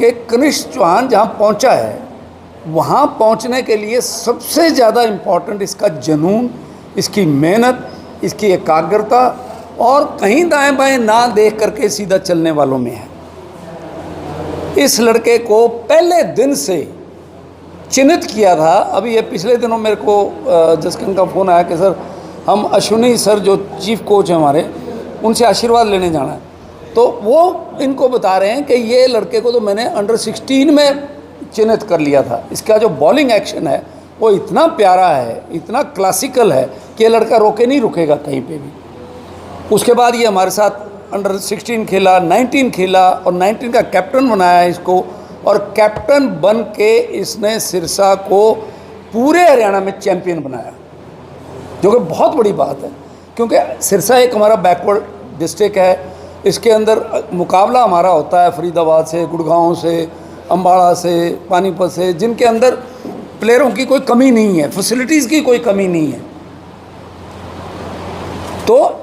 कि कनिष्क चौहान जहाँ पहुँचा है, वहाँ पहुँचने के लिए सबसे ज़्यादा इम्पॉर्टेंट इसका जुनून, इसकी मेहनत, इसकी एकाग्रता और कहीं दाएं बाएं ना देख करके सीधा चलने वालों में है। इस लड़के को पहले दिन से चिन्हित किया था। अभी ये पिछले दिनों मेरे को जसकिन का फ़ोन आया कि सर हम अश्विनी सर जो चीफ कोच हैं हमारे, उनसे आशीर्वाद लेने जाना है। तो वो इनको बता रहे हैं कि ये लड़के को तो मैंने अंडर 16 में चिन्हित कर लिया था। इसका जो बॉलिंग एक्शन है वो इतना प्यारा है, इतना क्लासिकल है कि ये लड़का रोके नहीं रुकेगा कहीं पे भी। उसके बाद ये हमारे साथ अंडर 16 खेला, 19 खेला और 19 का कैप्टन बनाया इसको, और कैप्टन बन के इसने सिरसा को पूरे हरियाणा में चैम्पियन बनाया, जो कि बहुत बड़ी बात है। क्योंकि सिरसा एक हमारा बैकवर्ड डिस्ट्रिक्ट है, इसके अंदर मुकाबला हमारा होता है फरीदाबाद से, गुड़गांव से, अम्बाड़ा से, पानीपत से, जिनके अंदर प्लेयरों की कोई कमी नहीं है, फैसिलिटीज़ की कोई कमी नहीं है। तो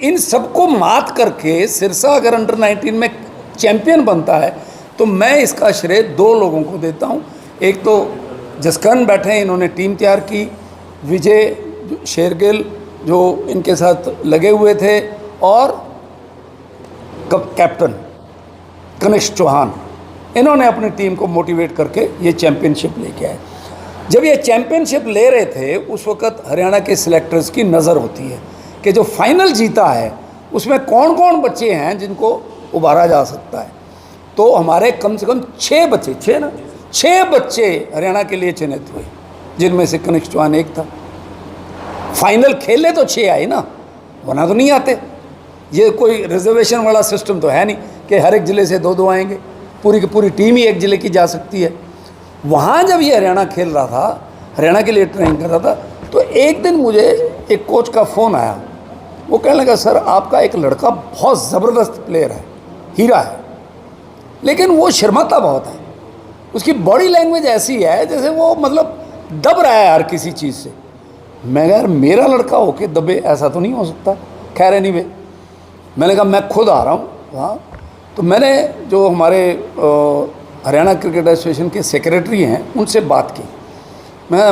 इन सबको मात करके सिरसा अगर अंडर 19 में चैंपियन बनता है तो मैं इसका श्रेय दो लोगों को देता हूँ। एक तो जसकरण बैठे हैं, इन्होंने टीम तैयार की, विजय शेरगिल जो इनके साथ लगे हुए थे, और कैप्टन कनिष्क चौहान, इन्होंने अपनी टीम को मोटिवेट करके ये चैम्पियनशिप लेके आए। जब ये चैम्पियनशिप ले रहे थे उस वक्त हरियाणा के सिलेक्टर्स की नज़र होती है कि जो फाइनल जीता है उसमें कौन कौन बच्चे हैं जिनको उभारा जा सकता है। तो हमारे कम से कम 6 बच्चे हरियाणा के लिए चयनित हुए, जिनमें से कनिष्क चौहान एक था। फाइनल खेले तो 6 आए ना, वरना तो नहीं आते। ये कोई रिजर्वेशन वाला सिस्टम तो है नहीं कि हर एक ज़िले से 2-2 आएंगे, पूरी की पूरी टीम ही एक ज़िले की जा सकती है। वहाँ जब ये हरियाणा खेल रहा था, हरियाणा के लिए ट्रेनिंग कर रहा था, तो एक दिन मुझे एक कोच का फ़ोन आया। वो कहने लगा, सर आपका एक लड़का बहुत ज़बरदस्त प्लेयर है, हीरा है, लेकिन वो शर्माता बहुत है, उसकी बॉडी लैंग्वेज ऐसी है जैसे वो मतलब दब रहा है हर किसी चीज़ से। मैं यार मेरा लड़का होके दबे, ऐसा तो नहीं हो सकता। खैर एनीवे, मैंने कहा मैं खुद आ रहा हूँ वहाँ। तो मैंने जो हमारे हरियाणा क्रिकेट एसोसिएशन के सेक्रेटरी हैं उनसे बात की। मैं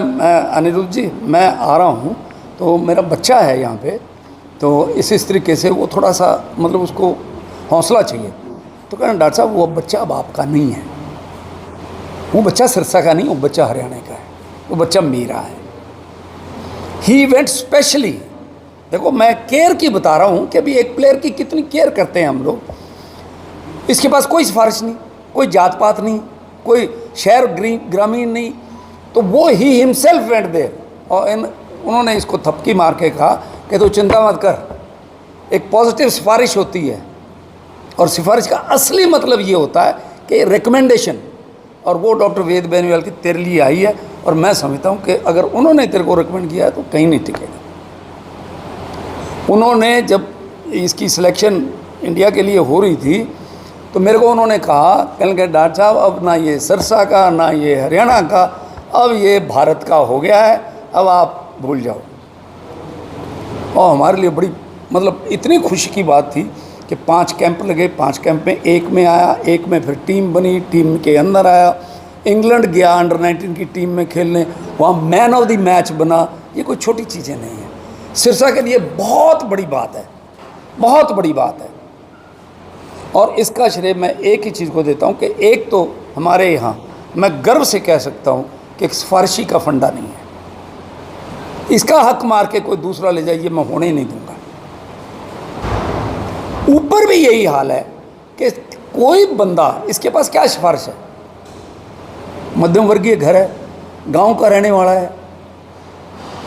अनिरुद्ध जी मैं आ रहा हूँ, तो मेरा बच्चा है यहाँ पे, तो इस तरीके से वो थोड़ा सा मतलब उसको हौसला चाहिए। तो कहना डॉक्टर साहब वो बच्चा अब आपका नहीं है, वो बच्चा सिरसा का नहीं, वो बच्चा हरियाणा का है, वो बच्चा मेरा है। ही वेंट स्पेशली, देखो मैं केयर की बता रहा हूँ कि अभी एक प्लेयर की कितनी केयर करते हैं हम लोग। इसके पास कोई सिफारिश नहीं, कोई जात पात नहीं, कोई शहर ग्रामीण नहीं, तो वो ही हिमसेल्फ वेंट देयर। और उन्होंने इसको थपकी मार के कहा कि तो चिंता मत कर, एक पॉजिटिव सिफारिश होती है, और सिफारिश का असली मतलब ये होता है कि रिकमेंडेशन, और वो डॉक्टर वेद बेनीवाल की तेरे लिए आई है। और मैं समझता हूँ कि अगर उन्होंने तेरे को रिकमेंड किया है तो कहीं नहीं टिकेगा। उन्होंने जब इसकी सिलेक्शन इंडिया के लिए हो रही थी तो मेरे को उन्होंने कहा, कहने के डॉक्टर साहब अब ना ये सिरसा का ना ये हरियाणा का, अब ये भारत का हो गया है, अब आप भूल जाओ। और हमारे लिए बड़ी मतलब इतनी खुशी की बात थी कि 5 कैंप लगे, 5 कैंप में एक में आया, एक में फिर टीम बनी, टीम के अंदर आया, इंग्लैंड गया अंडर 19 की टीम में खेलने, वहाँ मैन ऑफ द मैच बना। ये कोई छोटी चीज़ें नहीं है, सिरसा के लिए बहुत बड़ी बात है, बहुत बड़ी बात है। और इसका श्रेय मैं एक ही चीज़ को देता हूँ कि एक तो हमारे यहाँ मैं गर्व से कह सकता हूँ कि एक सिफारिशी का फंडा नहीं है। इसका हक मार के कोई दूसरा ले जाइए, मैं होने ही नहीं दूंगा। ऊपर भी यही हाल है कि कोई बंदा, इसके पास क्या सिफारिश है, मध्यम वर्गीय घर है, गांव का रहने वाला है,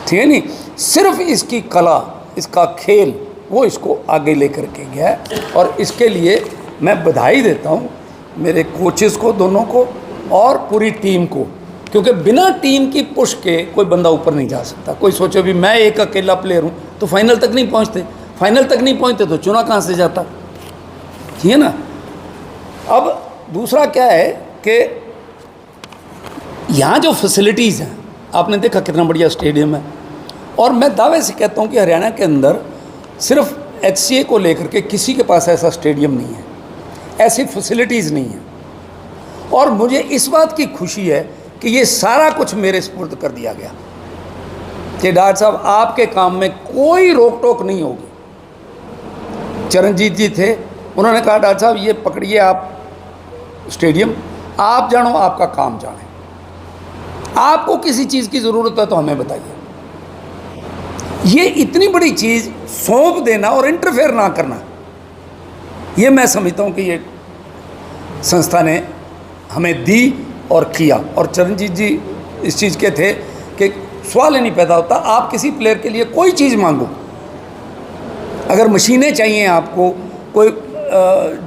ठीक है नहीं, सिर्फ इसकी कला, इसका खेल वो इसको आगे लेकर के गया है। और इसके लिए मैं बधाई देता हूँ मेरे कोचेस को, दोनों को, और पूरी टीम को, क्योंकि बिना टीम की पुश के कोई बंदा ऊपर नहीं जा सकता। कोई सोचे भी मैं एक अकेला प्लेयर हूँ तो फाइनल तक नहीं पहुँचते, फाइनल तक नहीं पहुँचते तो चुना कहाँ से जाता, ठीक है ना। अब दूसरा क्या है कि यहाँ जो फैसिलिटीज़ हैं, आपने देखा कितना बढ़िया स्टेडियम है, और मैं दावे से कहता हूँ कि हरियाणा के अंदर सिर्फ HCA को लेकर के किसी के पास ऐसा स्टेडियम नहीं है, ऐसी फैसिलिटीज़ नहीं है। और मुझे इस बात की खुशी है कि ये सारा कुछ मेरे सुपुर्द कर दिया गया कि डॉक्टर साहब आपके काम में कोई रोक टोक नहीं होगी। चरणजीत जी थे, उन्होंने कहा डॉक्टर साहब ये पकड़िए आप स्टेडियम, आप जानो आपका काम जाने, आपको किसी चीज़ की ज़रूरत है तो हमें बताइए। ये इतनी बड़ी चीज़ सौंप देना और इंटरफेयर ना करना, ये मैं समझता हूँ कि ये संस्था ने हमें दी और किया। और चरणजीत जी इस चीज़ के थे कि सवाल ही नहीं पैदा होता, आप किसी प्लेयर के लिए कोई चीज़ मांगो, अगर मशीनें चाहिए आपको, कोई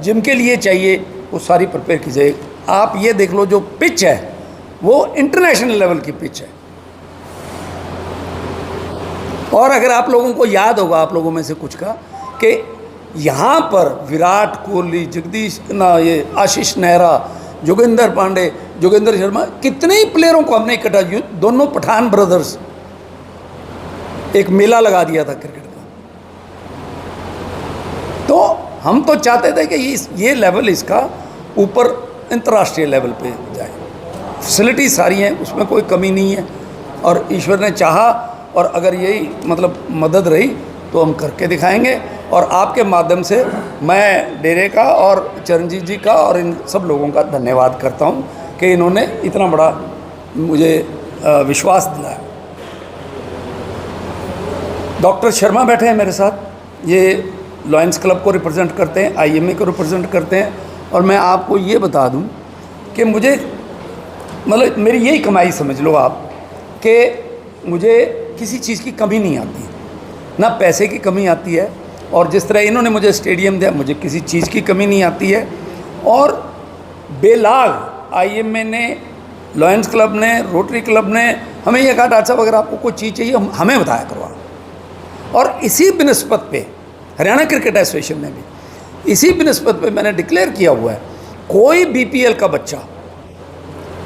जिम के लिए चाहिए, वो सारी प्रिपेयर की जाए। आप ये देख लो जो पिच है वो इंटरनेशनल लेवल की पिच है। और अगर आप लोगों को याद होगा, आप लोगों में से कुछ का, कि यहाँ पर विराट कोहली, जगदीश ना, ये आशीष नेहरा, जोगिंदर पांडे, जोगेंद्र शर्मा, कितने ही प्लेयरों को हमने इकट्ठा, दोनों पठान ब्रदर्स, एक मेला लगा दिया था क्रिकेट का। तो हम तो चाहते थे कि ये लेवल इसका ऊपर अंतर्राष्ट्रीय लेवल पे जाए। फैसिलिटी सारी हैं, उसमें कोई कमी नहीं है, और ईश्वर ने चाहा और अगर यही मतलब मदद रही तो हम करके दिखाएंगे। और आपके माध्यम से मैं डेरे का और चरणजीत जी का और इन सब लोगों का धन्यवाद करता हूं कि इन्होंने इतना बड़ा मुझे विश्वास दिलाया। डॉक्टर शर्मा बैठे हैं मेरे साथ, ये लॉयंस क्लब को रिप्रेजेंट करते हैं, IMA को रिप्रेजेंट करते हैं। और मैं आपको ये बता दूं कि मुझे मतलब मेरी यही कमाई समझ लो आप, कि मुझे किसी चीज़ की कमी नहीं आती, ना पैसे की कमी आती है, और जिस तरह इन्होंने मुझे स्टेडियम दिया, मुझे किसी चीज़ की कमी नहीं आती है। और बेलाग IMA ने, लॉयंस क्लब ने, रोटरी क्लब ने हमें यह कहा डॉक्टर साहब अगर आपको कोई चीज़ चाहिए हमें बताया करो। और इसी बिनस्बत पे हरियाणा क्रिकेट एसोसिएशन ने भी इसी बिनस्बत पे मैंने डिक्लेयर किया हुआ है, कोई BPL का बच्चा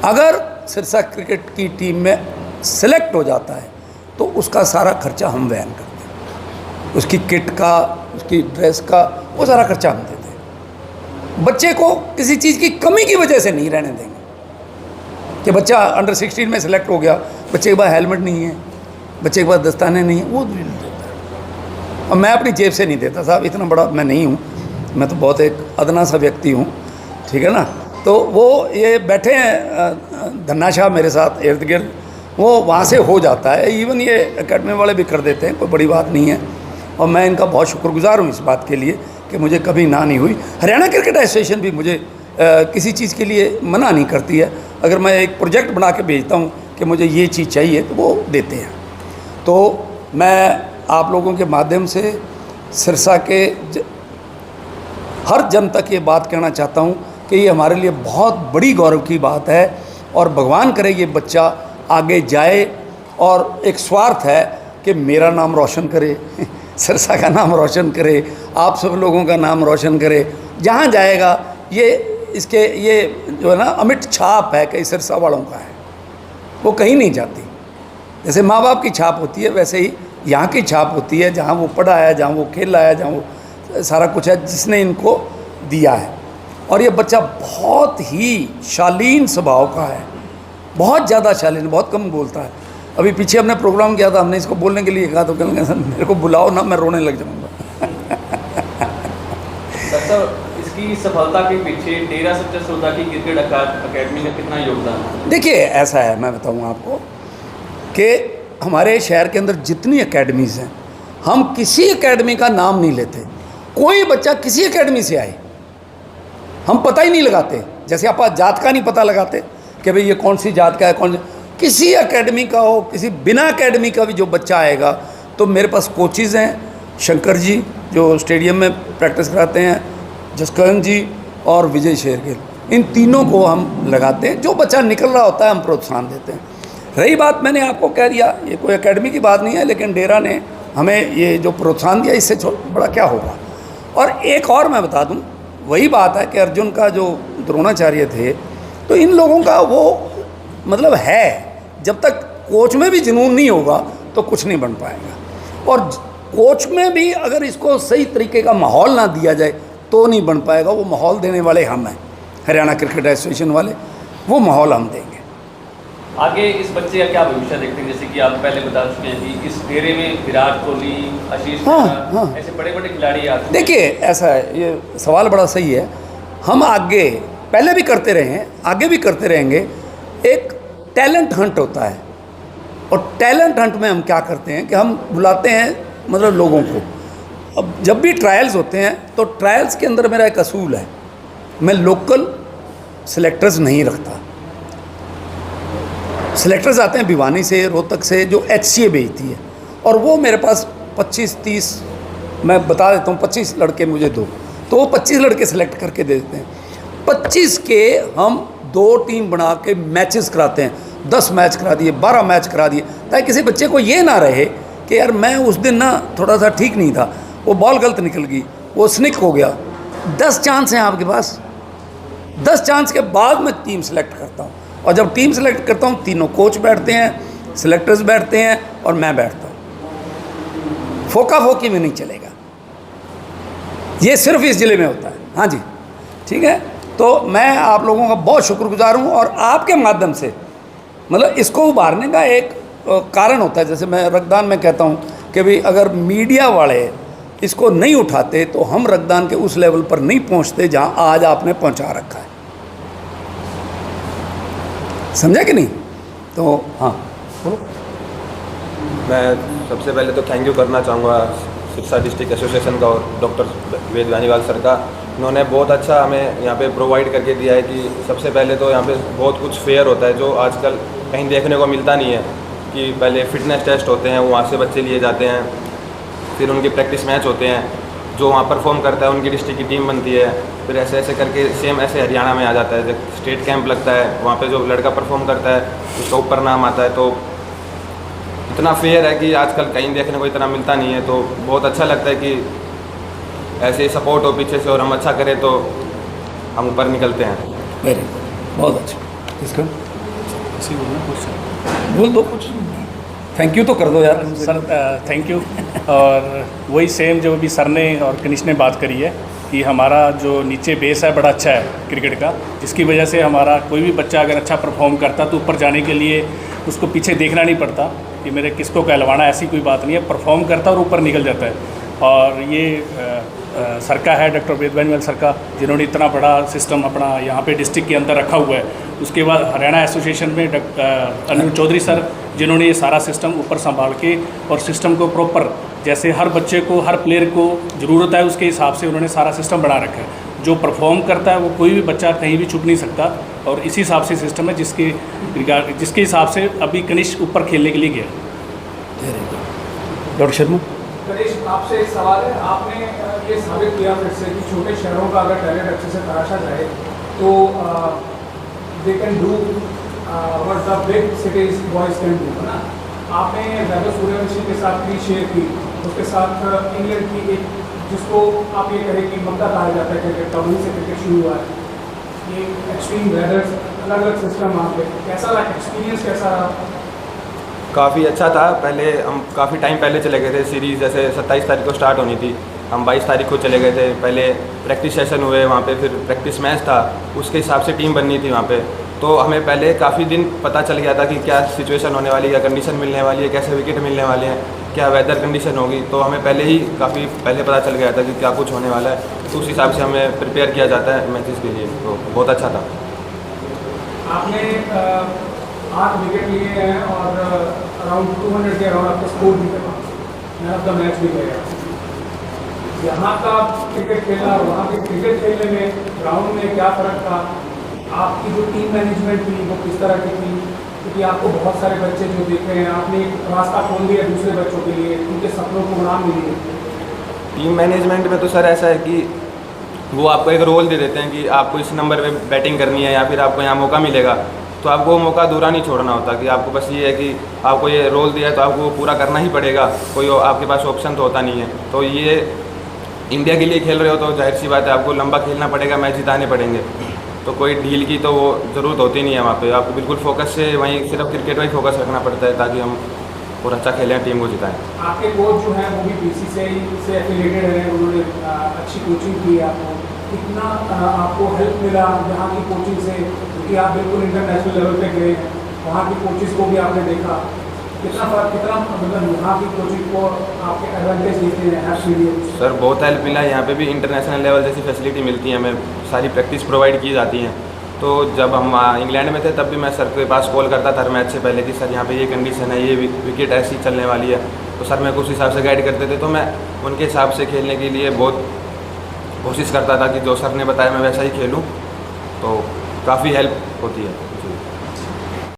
अगर सिरसा क्रिकेट की टीम में सिलेक्ट हो जाता है तो उसका सारा खर्चा हम वहन करते हैं, उसकी किट का, उसकी ड्रेस का, वो सारा खर्चा हम देते हैं। बच्चे को किसी चीज़ की कमी की वजह से नहीं रहने देंगे कि बच्चा अंडर 16 में सिलेक्ट हो गया, बच्चे के पास हेलमेट नहीं है, बच्चे के पास दस्ताने नहीं है, वो देता है। और मैं अपनी जेब से नहीं देता साहब, इतना बड़ा मैं नहीं हूँ, मैं तो बहुत एक अदना सा व्यक्ति हूँ, ठीक है ना। तो वो ये बैठे हैं धन्ना शाह मेरे साथ इर्द गिर्द, वो वहाँ से हो जाता है। इवन ये एकेडमी वाले भी कर देते हैं, कोई बड़ी बात नहीं है। और मैं इनका बहुत शुक्रगुजार हूँ इस बात के लिए कि मुझे कभी ना नहीं हुई। हरियाणा क्रिकेट एसोसिएशन भी मुझे किसी चीज़ के लिए मना नहीं करती है। अगर मैं एक प्रोजेक्ट बना के भेजता हूँ कि मुझे ये चीज़ चाहिए तो वो देते हैं। तो मैं आप लोगों के माध्यम से सिरसा के हर जन तक ये बात कहना चाहता हूँ कि ये हमारे लिए बहुत बड़ी गौरव की बात है, और भगवान करे ये बच्चा आगे जाए और एक स्वार्थ है कि मेरा नाम रोशन करे, सिरसा का नाम रोशन करे, आप सब लोगों का नाम रोशन करे। जहाँ जाएगा ये इसके ये जो है ना अमिट छाप है कि सिरसा वालों का है, वो कहीं नहीं जाती। जैसे माँ बाप की छाप होती है वैसे ही यहाँ की छाप होती है, जहाँ वो पढ़ा है, जहाँ वो खेला है, जहाँ वो सारा कुछ है जिसने इनको दिया है। और ये बच्चा बहुत ही शालीन स्वभाव का है, बहुत ज़्यादा शालीन, बहुत कम बोलता है। अभी पीछे हमने प्रोग्राम किया था, हमने इसको बोलने के लिए कहा तो कहने लगा मेरे को बुलाओ ना, मैं रोने लग जाऊँगा। सर, इसकी सफलता के पीछे डेरा सच्चा सौदा की क्रिकेट अकेडमी का कितना योगदान है? देखिए ऐसा है, मैं बताऊँ आपको कि हमारे शहर के अंदर जितनी एकेडमीज़ हैं, हम किसी एकेडमी का नाम नहीं लेते। कोई बच्चा किसी एकेडमी से आए हम पता ही नहीं लगाते, जैसे आप जात का नहीं पता लगाते कि भाई ये कौन सी जात का है, कौन किसी एकेडमी का हो, किसी बिना एकेडमी का भी जो बच्चा आएगा तो मेरे पास कोचेज़ हैं, शंकर जी जो स्टेडियम में प्रैक्टिस कराते हैं, जसकरण जी और विजय शेरगिल, इन तीनों को हम लगाते हैं। जो बच्चा निकल रहा होता है हम प्रोत्साहन देते हैं। रही बात, मैंने आपको कह दिया ये कोई एकेडमी की बात नहीं है, लेकिन डेरा ने हमें ये जो प्रोत्साहन दिया इससे बड़ा क्या होगा। और एक और मैं बता दूं, वही बात है कि अर्जुन का जो द्रोणाचार्य थे, तो इन लोगों का वो मतलब है, जब तक कोच में भी जुनून नहीं होगा तो कुछ नहीं बन पाएगा। और कोच में भी अगर इसको सही तरीके का माहौल ना दिया जाए तो नहीं बन पाएगा। वो माहौल देने वाले हम हैं, हरियाणा क्रिकेट एसोसिएशन वाले। वो माहौल हम देंगे। आगे इस बच्चे का क्या भविष्य देखते हैं? जैसे कि आप पहले बता चुके हैं कि इस डेरे में विराट कोहली, आशीष हाँ, नेहरा, हाँ। ऐसे बड़े बड़े खिलाड़ी आते हैं। देखिए ऐसा है, ये सवाल बड़ा सही है। हम आगे पहले भी करते रहे हैं, आगे भी करते रहेंगे। एक टैलेंट हंट होता है, और टैलेंट हंट में हम क्या करते हैं कि हम बुलाते हैं मतलब लोगों को। अब जब भी ट्रायल्स होते हैं तो ट्रायल्स के अंदर मेरा एक असूल है, मैं लोकल सिलेक्टर्स नहीं रखता। सिलेक्टर्स आते हैं भिवानी से, रोहतक से, जो HCA भेजती है, और वो मेरे पास 25-30, मैं बता देता हूँ, 25 लड़के मुझे दो, तो वो 25 लड़के सिलेक्ट करके दे देते हैं। 25 के हम 2 टीम बना के मैचेस कराते हैं, 10 मैच करा दिए, 12 मैच करा दिए, ताकि किसी बच्चे को ये ना रहे कि यार मैं उस दिन ना थोड़ा सा ठीक नहीं था, वो बॉल गलत निकल गई, वो स्निक हो गया। 10 चांस हैं आपके पास, 10 चांस के बाद मैं टीम सेलेक्ट करता हूँ, और जब टीम सेलेक्ट करता हूँ तीनों कोच बैठते हैं, सिलेक्टर्स बैठते हैं, और मैं बैठता हूँ। फोका फोकी में नहीं चलेगा, ये सिर्फ इस ज़िले में होता है। हाँ जी, ठीक है। तो मैं आप लोगों का बहुत शुक्रगुजार हूँ, और आपके माध्यम से मतलब इसको उभारने का एक कारण होता है। जैसे मैं रक्तदान में कहता हूँ कि भाई अगर मीडिया वाले इसको नहीं उठाते तो हम रक्तदान के उस लेवल पर नहीं पहुँचते जहाँ आज आपने पहुँचा रखा है। समझा कि नहीं? तो हाँ, मैं सबसे पहले तो थैंक यू करना चाहूँगा सिरसा डिस्ट्रिक्ट एसोसिएशन का और डॉक्टर वेद वानीवाल सर का। इन्होंने बहुत अच्छा हमें यहाँ पे प्रोवाइड करके दिया है कि सबसे पहले तो यहाँ पे बहुत कुछ फेयर होता है जो आजकल कहीं देखने को मिलता नहीं है, कि पहले फिटनेस टेस्ट होते हैं, वहाँ से बच्चे लिए जाते हैं, फिर उनके प्रैक्टिस मैच होते हैं, जो वहाँ परफॉर्म करता है उनकी डिस्ट्रिक्ट की टीम बनती है, फिर ऐसे ऐसे करके सेम ऐसे हरियाणा में आ जाता है, जब स्टेट कैंप लगता है वहाँ पे जो लड़का परफॉर्म करता है उसका ऊपर नाम आता है। तो इतना फेयर है कि आजकल कहीं देखने को इतना मिलता नहीं है। तो बहुत अच्छा लगता है कि ऐसे सपोर्ट हो पीछे से और हम अच्छा करें तो हम ऊपर निकलते हैं। वेरी गुड, बहुत अच्छा। इसका बोल दो कुछ, थैंक यू तो कर दो यार। Sir thank you. और वही सेम जो अभी सर ने और कनिष्ठ ने बात करी है कि हमारा जो नीचे बेस है बड़ा अच्छा है क्रिकेट का, जिसकी वजह से हमारा कोई भी बच्चा अगर अच्छा परफॉर्म करता तो ऊपर जाने के लिए उसको पीछे देखना नहीं पड़ता कि मेरे किसको कहलवाना, ऐसी कोई बात नहीं है। परफॉर्म करता और ऊपर निकल जाता है। और ये सर का है, डॉक्टर वेद वानीवाल सर का, जिन्होंने इतना बड़ा सिस्टम अपना यहाँ पे डिस्ट्रिक्ट के अंदर रखा हुआ है। उसके बाद हरियाणा एसोसिएशन में अनिल चौधरी सर, जिन्होंने ये सारा सिस्टम ऊपर संभाल के और सिस्टम को प्रॉपर, जैसे हर बच्चे को, हर प्लेयर को ज़रूरत है उसके हिसाब से उन्होंने सारा सिस्टम बना रखा है। जो परफॉर्म करता है वो कोई भी बच्चा कहीं भी छुप नहीं सकता, और इसी हिसाब से सिस्टम है जिसके हिसाब से अभी कनिष्ठ ऊपर खेलने के लिए गया। डॉक्टर शर्मा, गणेश आपसे एक सवाल है। आपने ये साबित किया फिर से कि छोटे शहरों का अगर टैलेंट अच्छे से तराशा जाए तो they can do what the big cities boys can do, है ना। आपने वैभव सूर्यवंशी के साथ भी शेयर की, उसके साथ इंग्लैंड की एक, जिसको आप ये कहें कि मक्का कहा जाता है क्रिकेट का, वहीं से क्रिकेट शुरू हुआ है। ये एक्सट्रीम वेदर्स, अलग अलग सिस्टम वहाँ पे, कैसा रहा एक्सपीरियंस, कैसा रहा? काफ़ी अच्छा था। पहले हम काफ़ी टाइम पहले चले गए थे। सीरीज़ जैसे 27 तारीख को स्टार्ट होनी थी, हम 22 तारीख को चले गए थे। पहले प्रैक्टिस सेशन हुए वहाँ पे, फिर प्रैक्टिस मैच था, उसके हिसाब से टीम बननी थी वहाँ पे। तो हमें पहले काफ़ी दिन पता चल गया था कि क्या सिचुएशन होने वाली है, क्या कंडीशन मिलने वाली है, कैसे विकेट मिलने वाले हैं, क्या वेदर कंडीशन होगी। तो हमें पहले ही काफ़ी पहले पता चल गया था कि क्या कुछ होने वाला है, तो उस हिसाब से हमें प्रिपेयर किया जाता है मैचेस के लिए। तो बहुत अच्छा था। आपने 8 विकेट लिए हैं और अराउंड 200 के अराउंड आपका स्कोर भी लगा, मैन ऑफ द मैच भी गया। यहाँ का क्रिकेट खेलना और वहाँ के क्रिकेट खेलने में ग्राउंड में क्या फ़र्क था? आपकी जो टीम मैनेजमेंट थी वो किस तरह की थी? क्योंकि आपको बहुत सारे बच्चे जो देख रहे हैं, आपने एक रास्ता खोल दिया दूसरे बच्चों के लिए, उनके सपनों को उड़ान मिली है। टीम मैनेजमेंट में तो सर ऐसा है कि वो आपको एक रोल दे देते हैं कि आपको इस नंबर पे बैटिंग करनी है या फिर आपको यहाँ मौका मिलेगा, तो आपको वो मौका अधूरा नहीं छोड़ना होता कि आपको बस ये है कि आपको ये रोल दिया है तो आपको वो पूरा करना ही पड़ेगा, कोई आपके पास ऑप्शन तो होता नहीं है। तो ये इंडिया के लिए खेल रहे हो तो जाहिर सी बात है आपको लंबा खेलना पड़ेगा, मैच जिताने पड़ेंगे, तो कोई ढील की तो वो ज़रूरत होती नहीं है वहाँ पे। आपको बिल्कुल फोकस से वहीं सिर्फ क्रिकेट में ही फोकस रखना पड़ता है ताकि हम और अच्छा खेलें, टीम को जिताएं। आपके कोच जो हैं वो भी BCCI से एफिलिएटेड हैं, उन्होंने अच्छी कोचिंग की है आपको, कितना आपको हेल्प मिला यहाँ की कोचिंग से, क्योंकि आप बिल्कुल इंटरनेशनल लेवल पे गए हैं, वहाँ की कोचिज़ को भी आपने देखा, कितना मतलब यहाँ की कोचिंग को आपके एडवांटेज देते हैं एक्चुअली? सर बहुत हेल्प मिला, यहाँ पे भी इंटरनेशनल लेवल जैसी फैसिलिटी मिलती है, हमें सारी प्रैक्टिस प्रोवाइड की जाती हैं। तो जब हम इंग्लैंड में थे तब भी मैं सर के पास कॉल करता था हर मैच से पहले कि सर यहाँ पे ये कंडीशन है, ये विकेट ऐसी चलने वाली है, तो सर मेरे को उस हिसाब से गाइड करते थे। तो मैं उनके हिसाब से खेलने के लिए बहुत कोशिश करता था कि जो सर ने बताया मैं वैसा ही खेलूँ, तो काफ़ी हेल्प होती है।